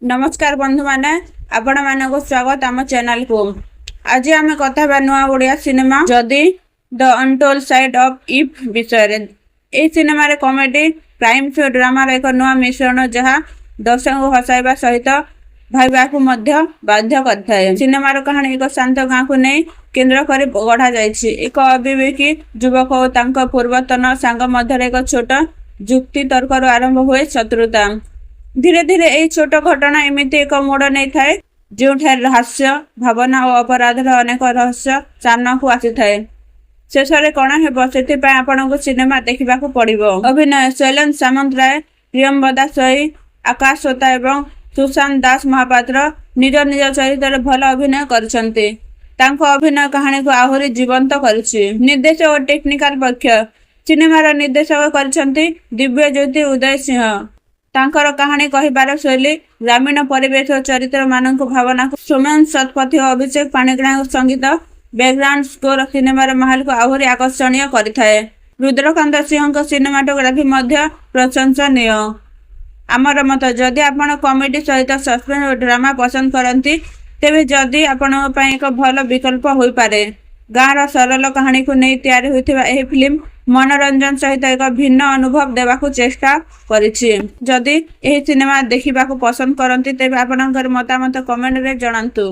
नमस्कार बंधु माने आपण मानक स्वागत आम चैनल को। आज आम कथा नुआ ओडिया सिनेमा जदि the untold side of if विषय। ए सिनेमा रे कॉमेडी क्राइम शो ड्रामा एक नुआ मिश्रण जहाँ दर्शक को हसाइबा सहित भाईबा को मध्य बाध्य करथाय। सिनेमा रो कहानी एक शांत गाँ को नहीं केंद्र कर गढ़ा जायछि। एक अविवेकी युवक और तांका पूर्वतन सांग मध्य एक छोट जुक्ति तर्क आरंभ हुए शत्रुता। धीरे धीरे यही छोट घटना एमती एक मोड़ नहीं थाए जो हास्य भावना और अपराधर अनेक रहस्य सामना को आसी थाए। शेष में कण हेब से आपण को सिनेमा देखा पड़ो। अभिनय शैलेन्द्र सामंतराय, प्रियंवदा सोई, आकाश सोता एवं सुशांत दास महापात्र निज निज चरित्र भल अभिनय करछन्ते। तांको अभिनय कहानी को आहरी जीवंत करछि। निर्देश और टेक्निकल पक्ष सिनेमार निर्देशक करछन्ते दिव्य ज्योति उदय सिंह। तांकर कहानी कहिबार शैली ग्रामीण परिवेश और चरित्र मानक भावना को सोमेन शतपथी और अभिषेक पाणिग्राही संगीत बैकग्राउंड स्कोर सिनेमार माहौल को आहरी आकर्षणीय करिथाए। रुद्रकांत सिंह सिनेमाटोग्राफी मध्य प्रशंसनीय। आमर मत जदि आपण कॉमेडी सहित सस्पेंस और ड्रामा पसंद करती तेबे जदि आपण एक भल विकल्प हो पारे। गाँवर सरल कहानी को नहीं तैयारी होइथिबा एही फिल्म मनोरंजन सहित एक भिन्न अनुभव देवाकू चेष्टा करिछि। जदि एही सिनेमा देखिबाकू पसंद करती तेबे आपणकर मतामत कमेंट रे जणांतु।